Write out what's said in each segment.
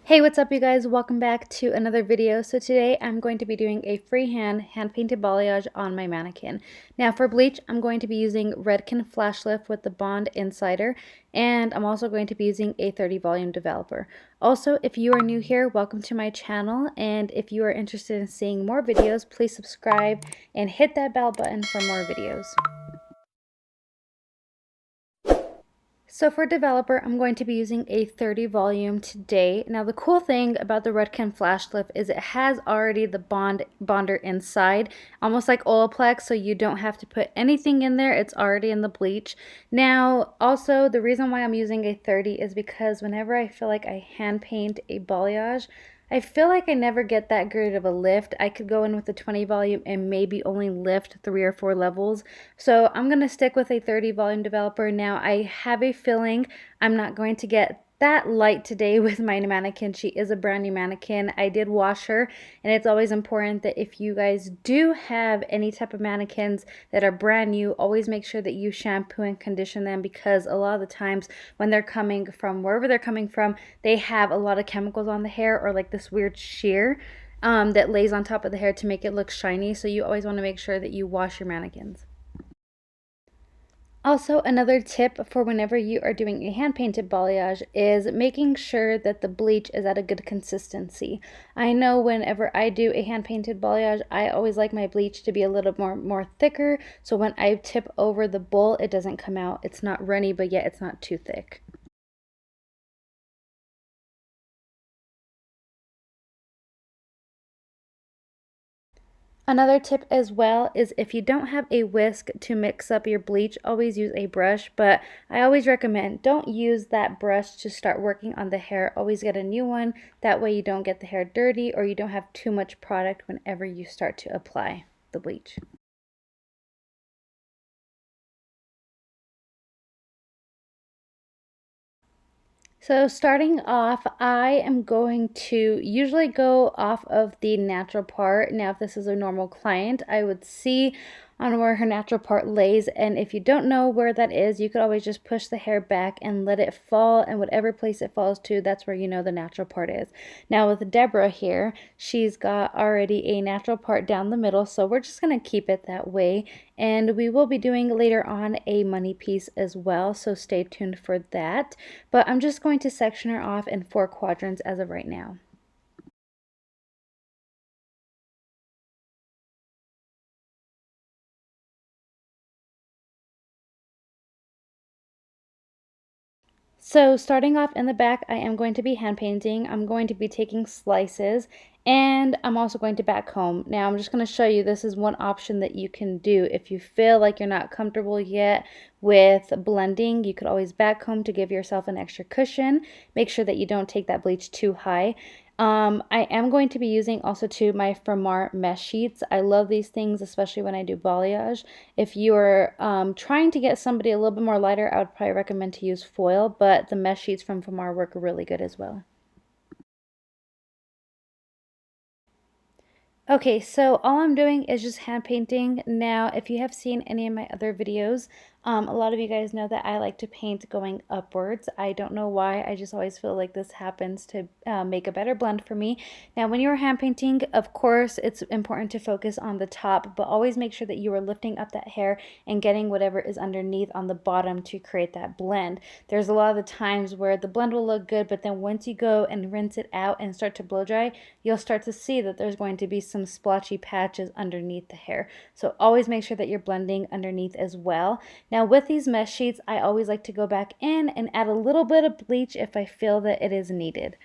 Hey, what's up you guys? Welcome back to another video. So today I'm going to be doing a freehand hand-painted balayage on my mannequin. Now for bleach, I'm going to be using Redken Flash Lift with the Bond Insider, and I'm also going to be using a 30 volume developer. Also, if you are new here, welcome to my channel, and if you are interested in seeing more videos, please subscribe and hit that bell button for more videos. So for developer, I'm going to be using a 30 volume today. Now the cool thing about the Redken Flash Lift is it has already the bonder inside, almost like Olaplex, so you don't have to put anything in there. It's already in the bleach. Now also the reason why I'm using a 30 is because whenever I feel like I hand paint a balayage, I feel like I never get that great of a lift. I could go in with a 20 volume and maybe only lift 3 or 4 levels. So I'm going to stick with a 30 volume developer. Now I have a feeling I'm not going to get that light today with my mannequin. She is a brand new mannequin. I did wash her, and it's always important that if you guys do have any type of mannequins that are brand new, always make sure that you shampoo and condition them, because a lot of the times when they're coming from wherever they're coming from, they have a lot of chemicals on the hair, or like this weird shear that lays on top of the hair to make it look shiny. So you always want to make sure that you wash your mannequins. Also, another tip for whenever you are doing a hand painted balayage is making sure that the bleach is at a good consistency. I know whenever I do a hand painted balayage, I always like my bleach to be a little more thicker, so when I tip over the bowl, it doesn't come out. It's not runny, but yet it's not too thick. Another tip as well is if you don't have a whisk to mix up your bleach, always use a brush, but I always recommend don't use that brush to start working on the hair. Always get a new one. That way you don't get the hair dirty, or you don't have too much product whenever you start to apply the bleach. So starting off, I am going to usually go off of the natural part. Now, if this is a normal client, I would see on where her natural part lays, and if you don't know where that is, you could always just push the hair back and let it fall, and whatever place it falls to, that's where you know the natural part is. Now with Deborah here, she's got already a natural part down the middle, so we're just going to keep it that way, and we will be doing later on a money piece as well, so stay tuned for that. But I'm just going to section her off in 4 quadrants as of right now. So starting off in the back, I am going to be hand painting. I'm going to be taking slices, and I'm also going to back comb. Now I'm just going to show you, this is one option that you can do. If you feel like you're not comfortable yet with blending, you could always back comb to give yourself an extra cushion. Make sure that you don't take that bleach too high. I am going to be using also too my Fermar mesh sheets. I love these things, especially when I do balayage. If you're trying to get somebody a little bit more lighter, I would probably recommend to use foil, but the mesh sheets from Fermar work really good as well. Okay, so all I'm doing is just hand painting. Now, if you have seen any of my other videos, a lot of you guys know that I like to paint going upwards. I don't know why, I just always feel like this happens to make a better blend for me. Now, when you're hand painting, of course, it's important to focus on the top, but always make sure that you are lifting up that hair and getting whatever is underneath on the bottom to create that blend. There's a lot of the times where the blend will look good, but then once you go and rinse it out and start to blow dry, you'll start to see that there's going to be some splotchy patches underneath the hair. So always make sure that you're blending underneath as well. Now with these mesh sheets, I always like to go back in and add a little bit of bleach if I feel that it is needed.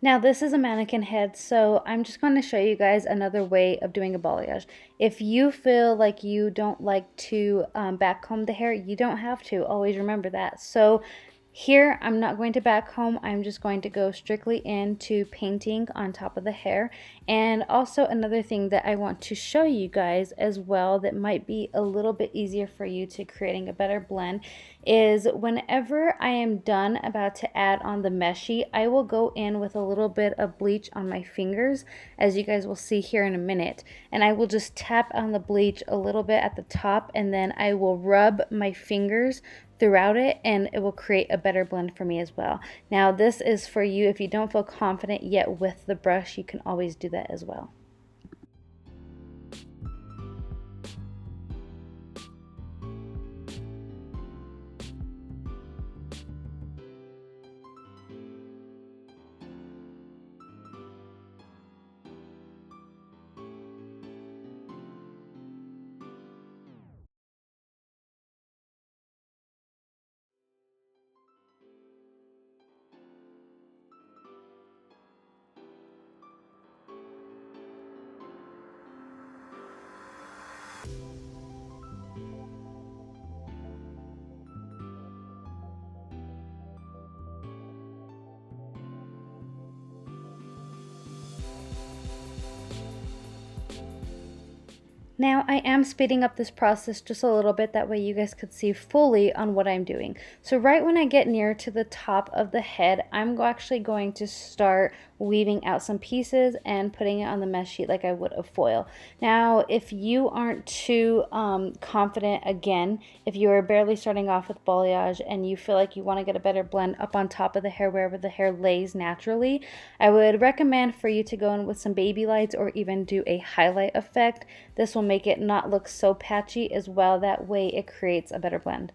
Now this is a mannequin head, so I'm just going to show you guys another way of doing a balayage. If you feel like you don't like to backcomb the hair, you don't have to. Always remember that. So here, I'm not going to backcomb. I'm just going to go strictly into painting on top of the hair. And also another thing that I want to show you guys as well that might be a little bit easier for you to creating a better blend is whenever I am done about to add on the meshi, I will go in with a little bit of bleach on my fingers, as you guys will see here in a minute. And I will just tap on the bleach a little bit at the top, and then I will rub my fingers throughout it, and it will create a better blend for me as well. Now this is for you if you don't feel confident yet with the brush, you can always do that as well. Now I am speeding up this process just a little bit, that way you guys could see fully on what I'm doing. So right when I get near to the top of the head, I'm actually going to start weaving out some pieces and putting it on the mesh sheet like I would a foil. Now if you aren't too confident, again, if you are barely starting off with balayage and you feel like you want to get a better blend up on top of the hair wherever the hair lays naturally, I would recommend for you to go in with some baby lights or even do a highlight effect. This will make it not look so patchy as well. That way it creates a better blend.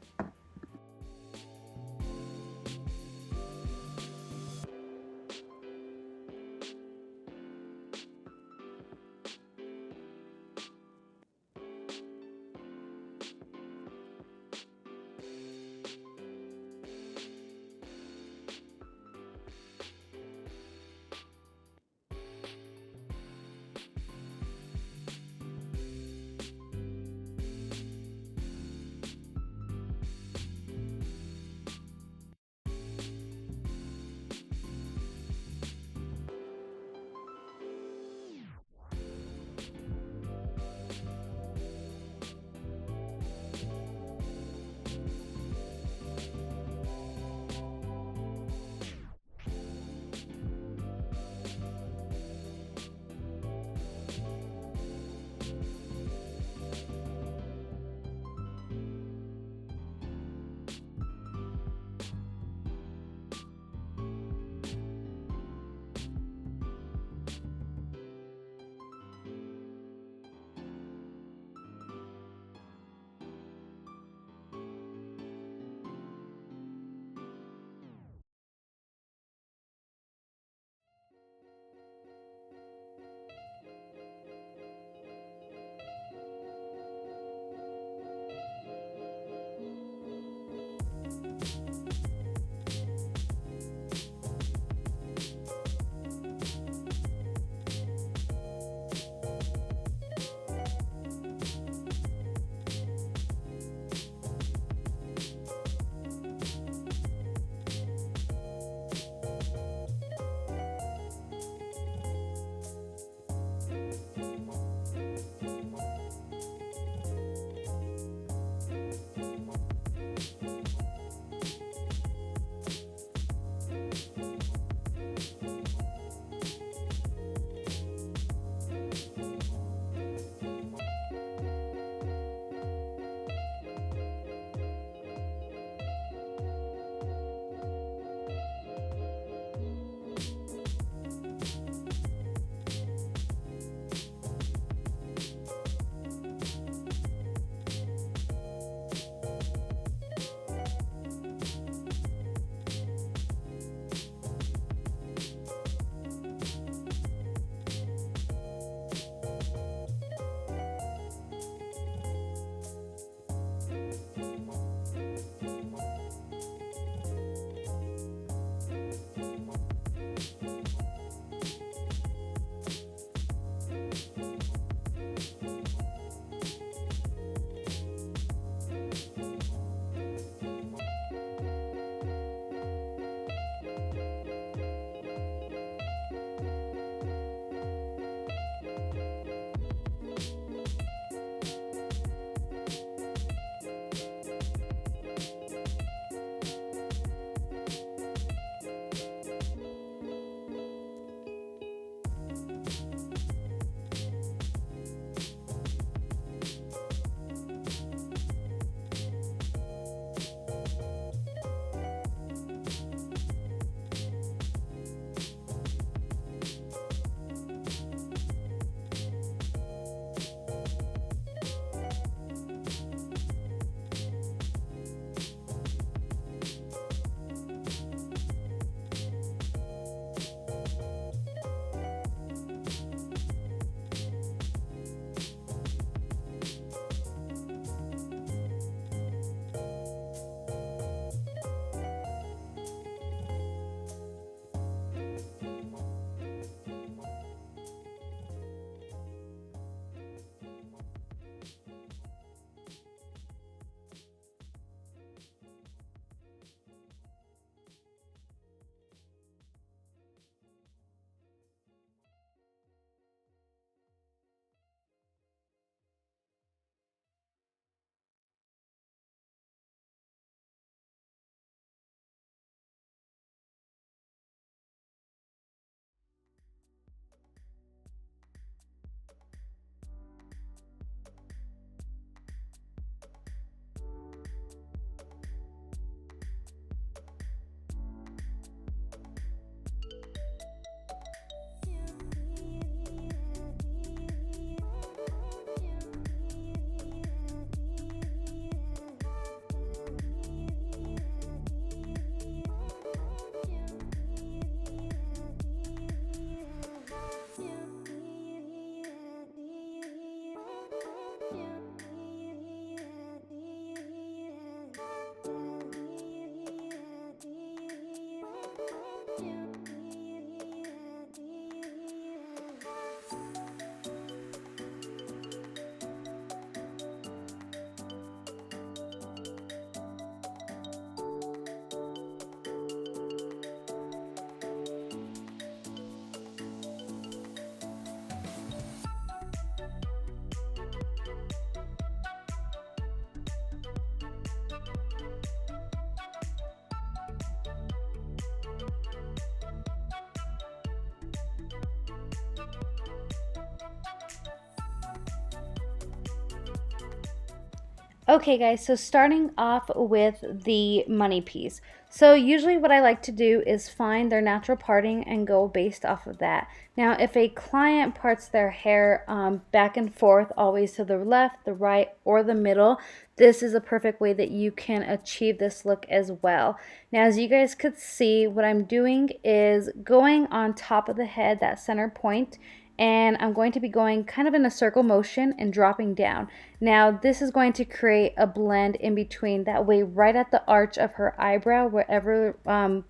Okay, guys, so starting off with the money piece. So usually what I like to do is find their natural parting and go based off of that. Now, if a client parts their hair back and forth, always to the left, the right, or the middle, this is a perfect way that you can achieve this look as well. Now, as you guys could see, what I'm doing is going on top of the head, that center point, and I'm going to be going kind of in a circle motion and dropping down. Now this is going to create a blend in between, that way right at the arch of her eyebrow, wherever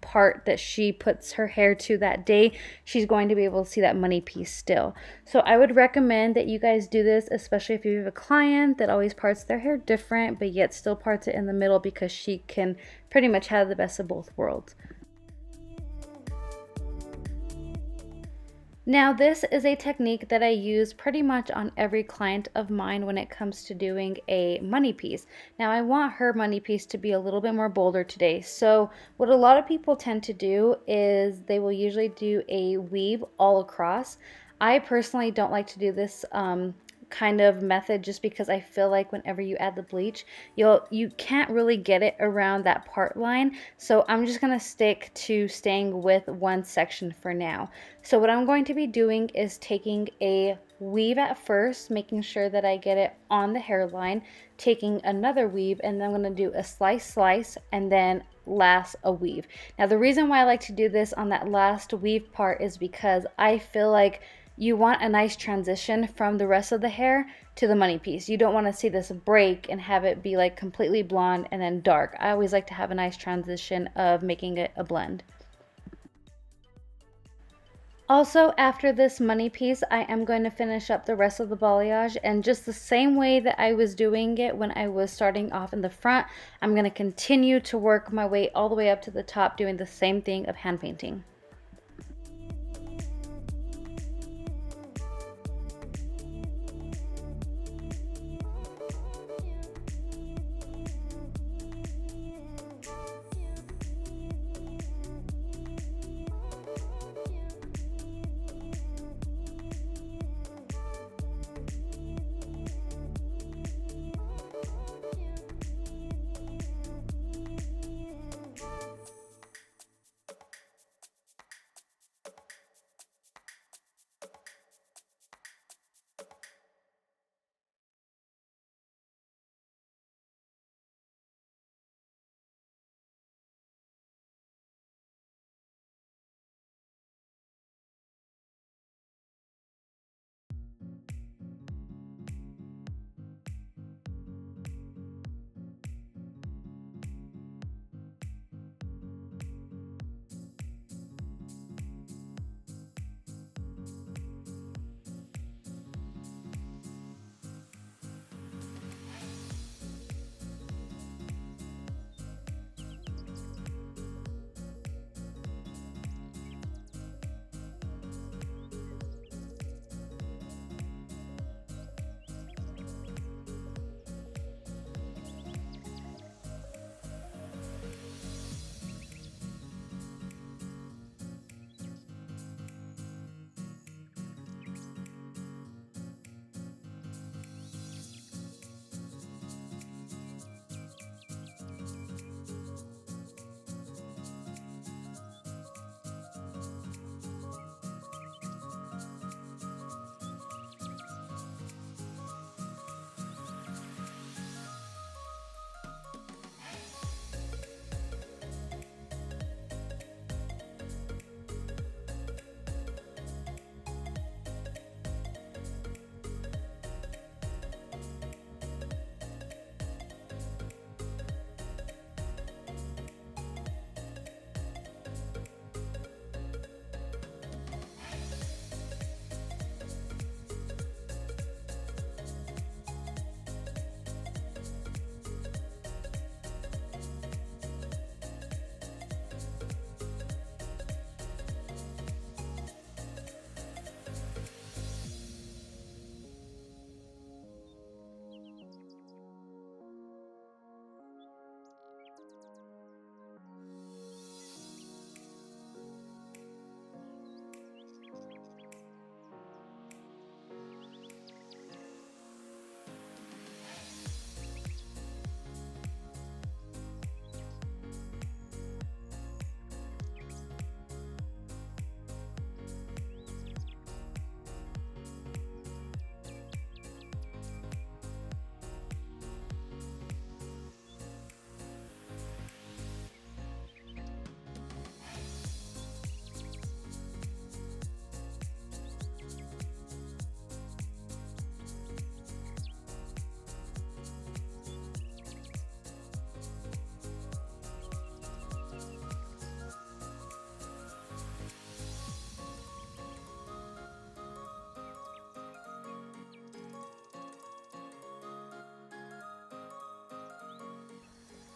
part that she puts her hair to that day, she's going to be able to see that money piece still. So I would recommend that you guys do this, especially if you have a client that always parts their hair different but yet still parts it in the middle, because she can pretty much have the best of both worlds. Now, this is a technique that I use pretty much on every client of mine when it comes to doing a money piece. Now, I want her money piece to be a little bit more bolder today. So what a lot of people tend to do is they will usually do a weave all across. I personally don't like to do this kind of method, just because I feel like whenever you add the bleach, you can't really get it around that part line. So I'm just gonna stick to staying with one section for now. So what I'm going to be doing is taking a weave at first, making sure that I get it on the hairline, taking another weave, and then I'm going to do a slice, and then last a weave. Now the reason why I like to do this on that last weave part is because I feel like you want a nice transition from the rest of the hair to the money piece. You don't want to see this break and have it be like completely blonde and then dark. I always like to have a nice transition of making it a blend. Also, after this money piece, I am going to finish up the rest of the balayage, and just the same way that I was doing it when I was starting off in the front, I'm going to continue to work my way all the way up to the top, doing the same thing of hand painting.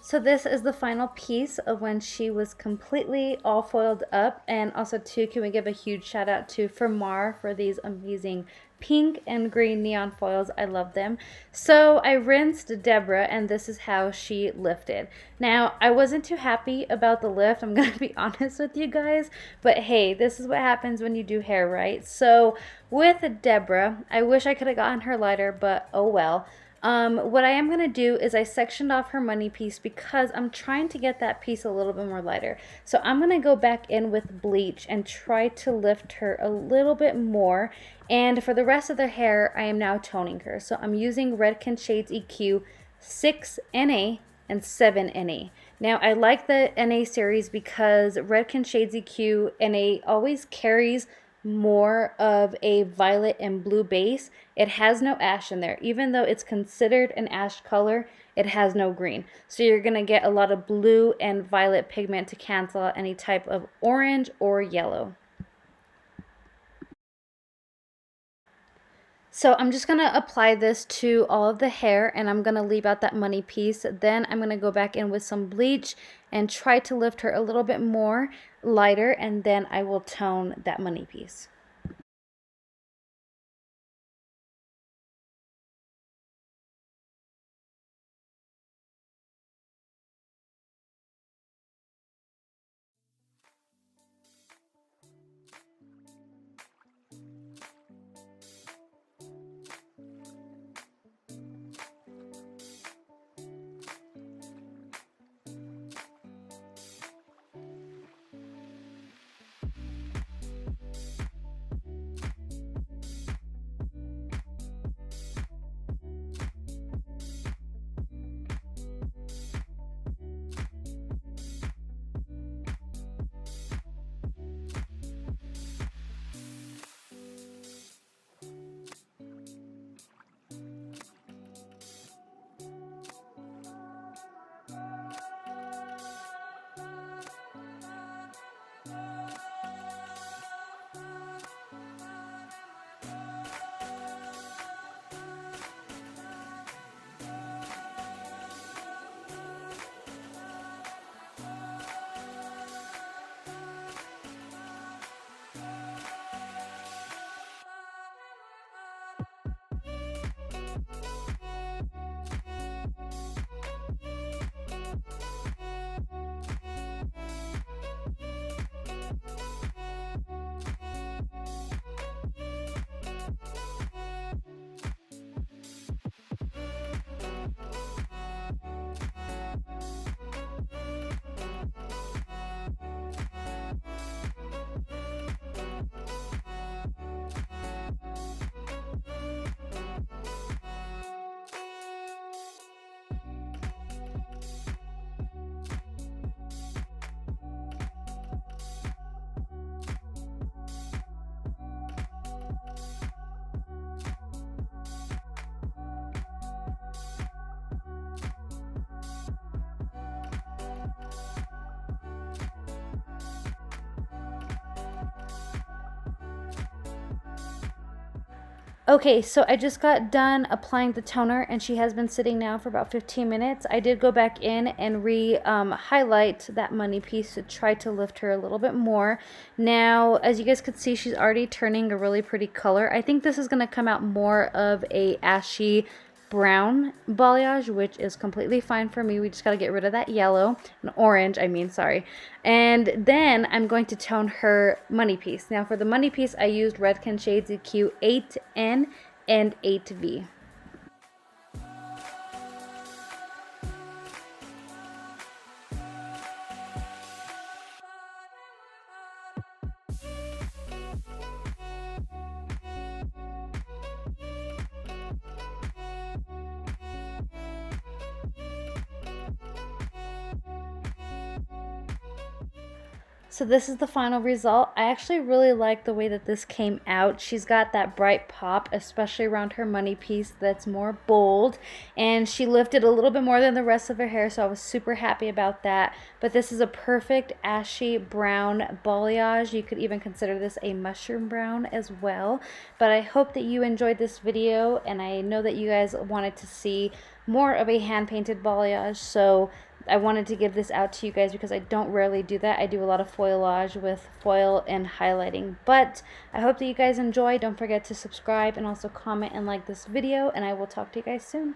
So this is the final piece of when she was completely all foiled up. And also too, can we give a huge shout out to Fermar for these amazing pink and green neon foils. I love them. So I rinsed Deborah and this is how she lifted. Now I wasn't too happy about the lift, I'm gonna be honest with you guys, but hey, this is what happens when you do hair, right? So with Deborah, I wish I could have gotten her lighter, but oh well. What I am going to do is I sectioned off her money piece because I'm trying to get that piece a little bit more lighter. So I'm going to go back in with bleach and try to lift her a little bit more. And for the rest of the hair, I am now toning her. So I'm using Redken Shades EQ 6NA and 7NA. Now I like the NA series because Redken Shades EQ NA always carries more of a violet and blue base. It has no ash in there. Even though it's considered an ash color, it has no green. So you're going to get a lot of blue and violet pigment to cancel out any type of orange or yellow. So I'm just going to apply this to all of the hair and I'm going to leave out that money piece. Then I'm going to go back in with some bleach and try to lift her a little bit more lighter, and then I will tone that money piece. Okay, so I just got done applying the toner and she has been sitting now for about 15 minutes. I did go back in and highlight that money piece to try to lift her a little bit more. Now, as you guys could see, she's already turning a really pretty color. I think this is going to come out more of a ashy brown balayage, which is completely fine for me. We just got to get rid of that yellow and orange, I mean, sorry. And then I'm going to tone her money piece. Now for the money piece, I used Redken Shades EQ 8N and 8V. So this is the final result. I actually really like the way that this came out. She's got that bright pop, especially around her money piece that's more bold. And she lifted a little bit more than the rest of her hair, so I was super happy about that. But this is a perfect ashy brown balayage. You could even consider this a mushroom brown as well. But I hope that you enjoyed this video, and I know that you guys wanted to see more of a hand-painted balayage. So I wanted to give this out to you guys because I don't rarely do that. I do a lot of foilage with foil and highlighting. But I hope that you guys enjoy. Don't forget to subscribe and also comment and like this video, and I will talk to you guys soon.